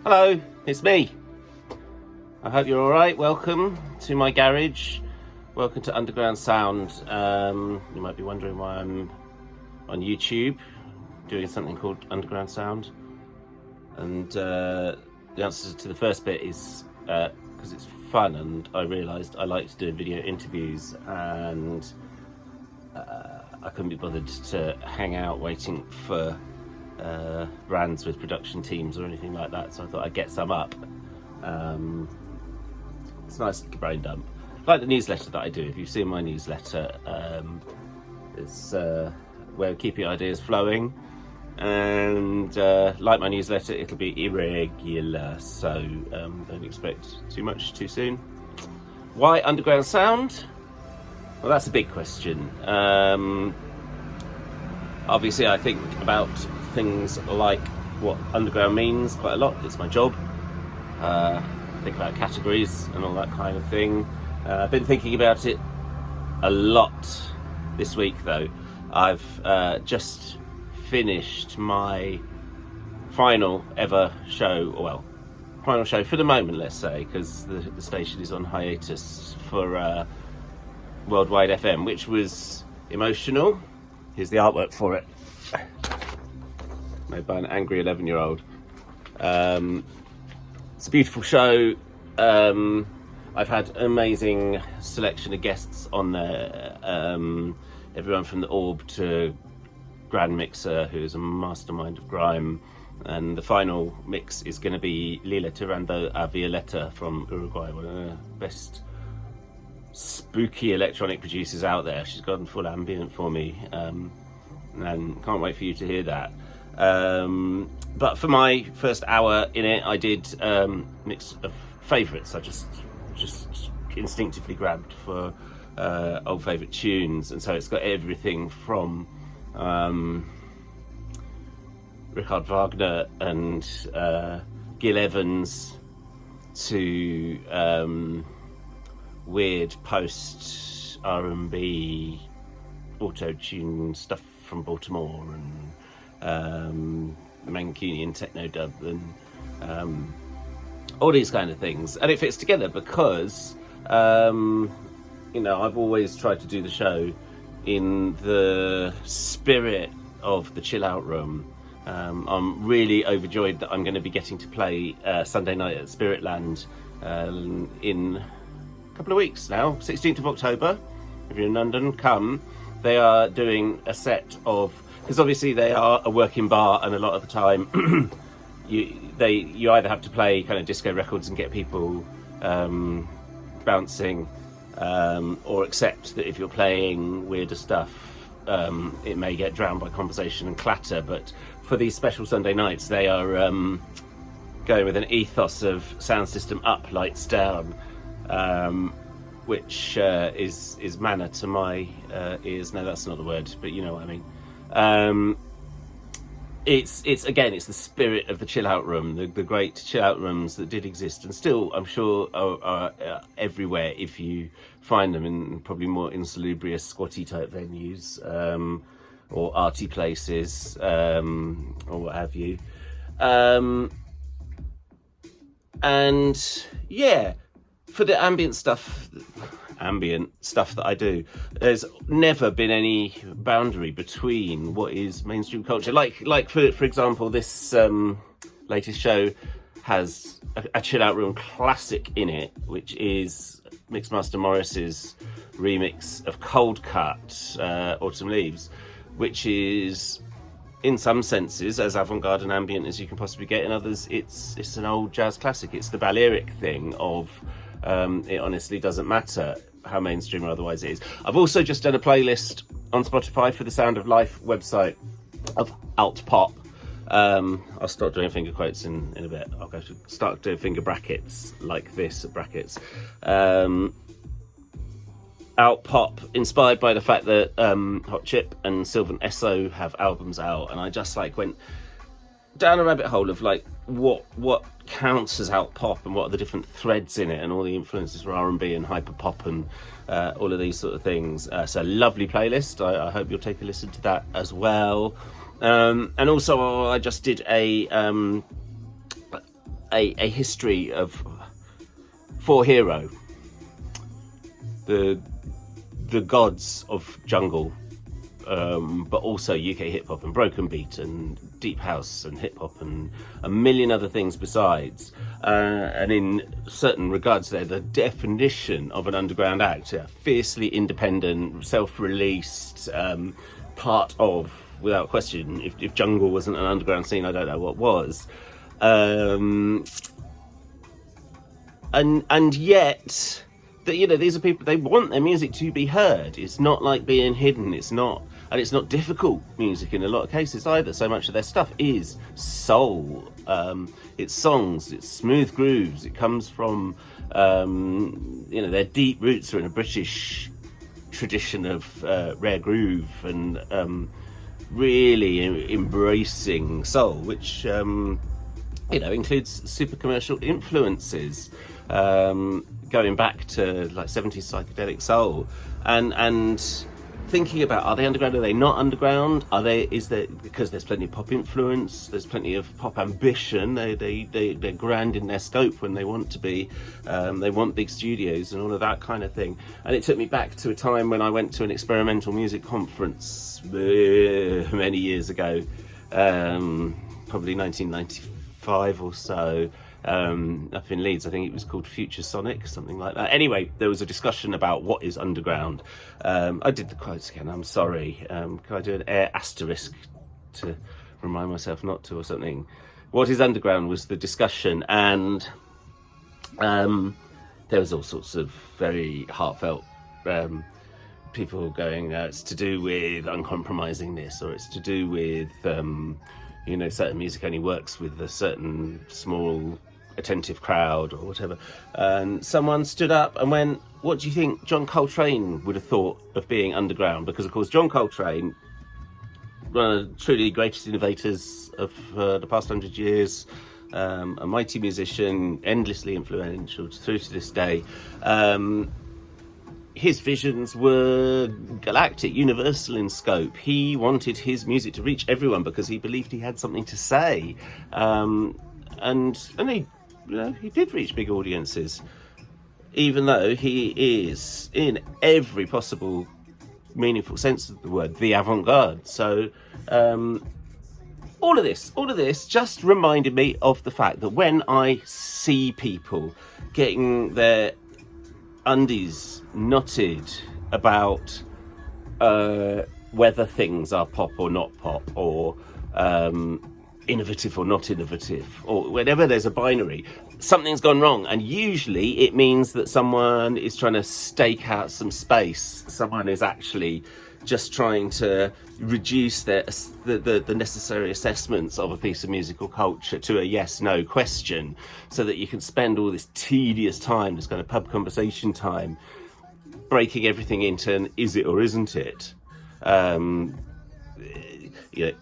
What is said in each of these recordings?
Hello, it's me. I hope you're alright. Welcome to my garage. Welcome to Underground Sound. You might be wondering why I'm on YouTube doing something called Underground Sound. And the answer to the first bit is because it's fun, and I realised I liked doing video interviews, and I couldn't be bothered to hang out waiting for brands with production teams or anything like that, so I thought I'd get some up. It's nice to brain dump, like the newsletter that I do. If you've seen my newsletter, it's where keeping ideas flowing, and like my newsletter, it'll be irregular, so don't expect too much too soon. Why Underground Sound? Well, that's a big question. Obviously I think about things like what underground means quite a lot. It's my job. Think about categories and all that kind of thing. I've been thinking about it a lot this week, though. I've just finished my final ever show, well, final show for the moment, let's say, because the station is on hiatus for Worldwide FM, which was emotional. Here's the artwork for it, made by an angry 11-year-old. It's a beautiful show. I've had an amazing selection of guests on there. Everyone from the Orb to Grand Mixer, who's a mastermind of grime. And the final mix is going to be Lila Tirando a Violeta from Uruguay, one of the best spooky electronic producers out there. She's gone full ambient for me, and can't wait for you to hear that. But for my first hour in it, I did mix of favourites. I just instinctively grabbed for old favourite tunes, and so it's got everything from Richard Wagner and Gil Evans to weird post R&B auto-tune stuff from Baltimore, and Mancunian techno dub, and all these kind of things. And it fits together because I've always tried to do the show in the spirit of the chill out room. I'm really overjoyed that I'm going to be getting to play Sunday night at Spiritland in a couple of weeks now, 16th of October. If you're in London, come. They are doing a set of, because obviously they are a working bar, and a lot of the time you either have to play kind of disco records and get people bouncing, or accept that if you're playing weirder stuff, it may get drowned by conversation and clatter. But for these special Sunday nights, they are going with an ethos of sound system up, lights down, which is manna to my ears. No, that's not the word, but you know what I mean. It's the spirit of the chill out room, the great chill out rooms that did exist and still, I'm sure, are everywhere if you find them in probably more insalubrious squatty type venues, or arty places, or what have you. And yeah, for the ambient stuff that I do, there's never been any boundary between what is mainstream culture. Like for example, this latest show has a chill out room classic in it, which is Mixmaster Morris's remix of Cold Cut, Autumn Leaves, which is, in some senses, as avant-garde and ambient as you can possibly get. In others, it's an old jazz classic. It's the Balearic thing of it honestly doesn't matter how mainstream or otherwise it is. I've also just done a playlist on Spotify for the Sound of Life website of alt pop. I'll start doing finger quotes in a bit. I'll start doing finger brackets like this, brackets. Alt pop, inspired by the fact that Hot Chip and Sylvan Esso have albums out, and I just went down a rabbit hole of what counts as alt pop and what are the different threads in it, and all the influences for R&B and hyper pop and all of these sort of things. So lovely playlist. I hope you'll take a listen to that as well. And also I just did a a history of For Hero, the gods of jungle, but also UK hip hop and broken beat and deep house and hip hop and a million other things besides. And in certain regards, they're the definition of an underground act, fiercely independent, self-released, part of, without question. If jungle wasn't an underground scene, I don't know what was. And yet, these are people, they want their music to be heard. It's not like being hidden. It's not difficult music in a lot of cases either. So much of their stuff is soul. It's songs, it's smooth grooves. It comes from, their deep roots are in a British tradition of rare groove and really embracing soul, which includes super commercial influences, going back to like 70s psychedelic soul, and thinking about, are they underground, are they not underground, because there's plenty of pop influence, there's plenty of pop ambition, they're grand in their scope when they want to be, they want big studios and all of that kind of thing. And it took me back to a time when I went to an experimental music conference many years ago, probably 1995 or so, up in Leeds. I think it was called Future Sonic, something like that. Anyway, there was a discussion about what is underground. I did the quotes again, I'm sorry. Can I do an air asterisk to remind myself not to, or something? What is underground was the discussion, and there was all sorts of very heartfelt people going, it's to do with uncompromisingness, or it's to do with certain music only works with a certain small attentive crowd or whatever. And someone stood up and went, what do you think John Coltrane would have thought of being underground? Because of course John Coltrane, one of the truly greatest innovators of the past 100 years, a mighty musician, endlessly influential through to this day. His visions were galactic, universal in scope. He wanted his music to reach everyone because he believed he had something to say, and he did reach big audiences, even though he is, in every possible meaningful sense of the word, the avant-garde. So all of this just reminded me of the fact that when I see people getting their undies knotted about whether things are pop or not pop, or innovative or not innovative, or whenever there's a binary, something's gone wrong. And usually it means that someone is trying to stake out some space. Someone is actually just trying to reduce the necessary assessments of a piece of musical culture to a yes-no question, so that you can spend all this tedious time, this kind of pub conversation time, breaking everything into an is it or isn't it.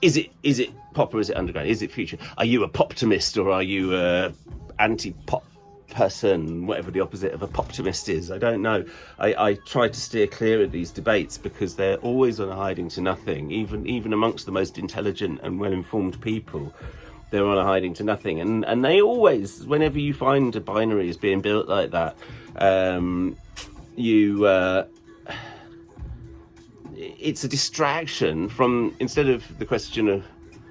Is it pop or is it underground? Is it future? Are you a poptimist or are you a anti-pop person? Whatever the opposite of a poptimist is, I don't know. I try to steer clear of these debates because they're always on a hiding to nothing. Even amongst the most intelligent and well-informed people, they're on a hiding to nothing. And they always, whenever you find a binary is being built like that, it's a distraction from, instead of the question of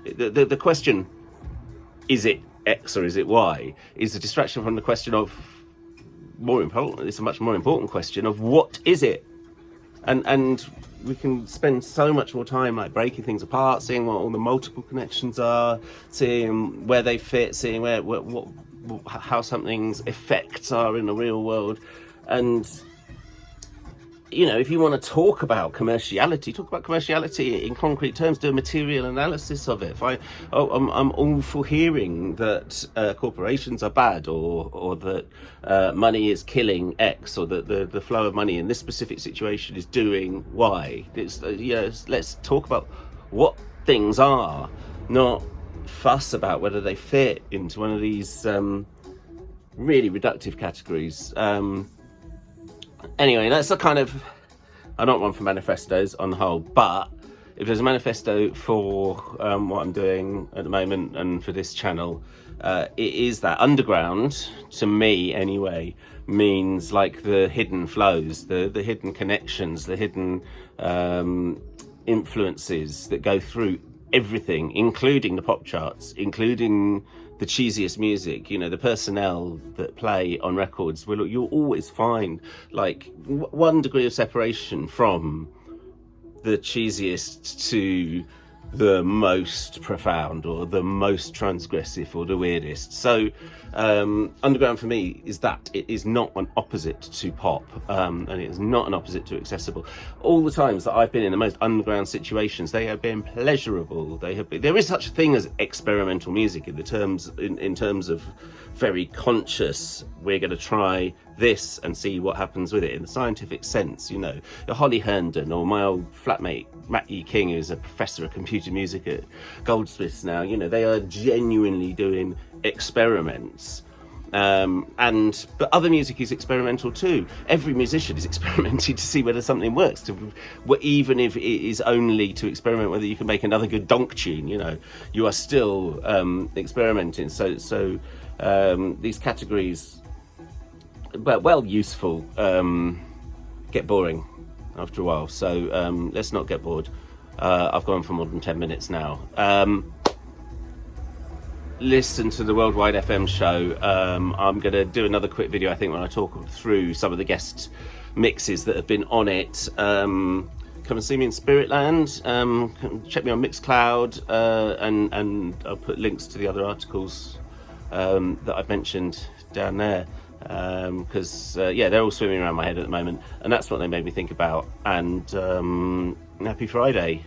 the question, is it X or is it Y, is a distraction from the question of, it's a much more important question of what is it. And we can spend so much more time like breaking things apart, seeing what all the multiple connections are, seeing where they fit, seeing how something's effects are in the real world. And if you want to talk about commerciality in concrete terms, do a material analysis of it. I'm all for hearing that corporations are bad, or that money is killing X, or that the flow of money in this specific situation is doing Y. Let's talk about what things are, not fuss about whether they fit into one of these really reductive categories. Anyway, that's a kind of, I'm not one for manifestos on the whole, but if there's a manifesto for what I'm doing at the moment and for this channel, it is that underground, to me anyway, means like the hidden flows, the hidden connections, the hidden influences that go through everything, including the pop charts, including the cheesiest music. You know, the personnel that play on records, you'll always find like 1 degree of separation from the cheesiest to the most profound or the most transgressive or the weirdest. So underground for me is that it is not an opposite to pop, and it is not an opposite to accessible. All the times that I've been in the most underground situations, they have been pleasurable. There is such a thing as experimental music in terms of very conscious, we're going to try this and see what happens with it in the scientific sense. You know, Holly Herndon or my old flatmate Matt E. King, who's a professor of computer music at Goldsmiths now, you know, they are genuinely doing experiments. But other music is experimental too. Every musician is experimenting to see whether something works, even if it is only to experiment whether you can make another good donk tune. You know, you are still experimenting. So these categories, well useful, get boring after a while. So let's not get bored. I've gone for more than 10 minutes now. Listen to the Worldwide FM show. I'm going to do another quick video, I think, when I talk through some of the guest mixes that have been on it. Come and see me in Spiritland. Check me on Mixcloud, and I'll put links to the other articles that I've mentioned down there, because they're all swimming around my head at the moment, and that's what they made me think about. And happy Friday.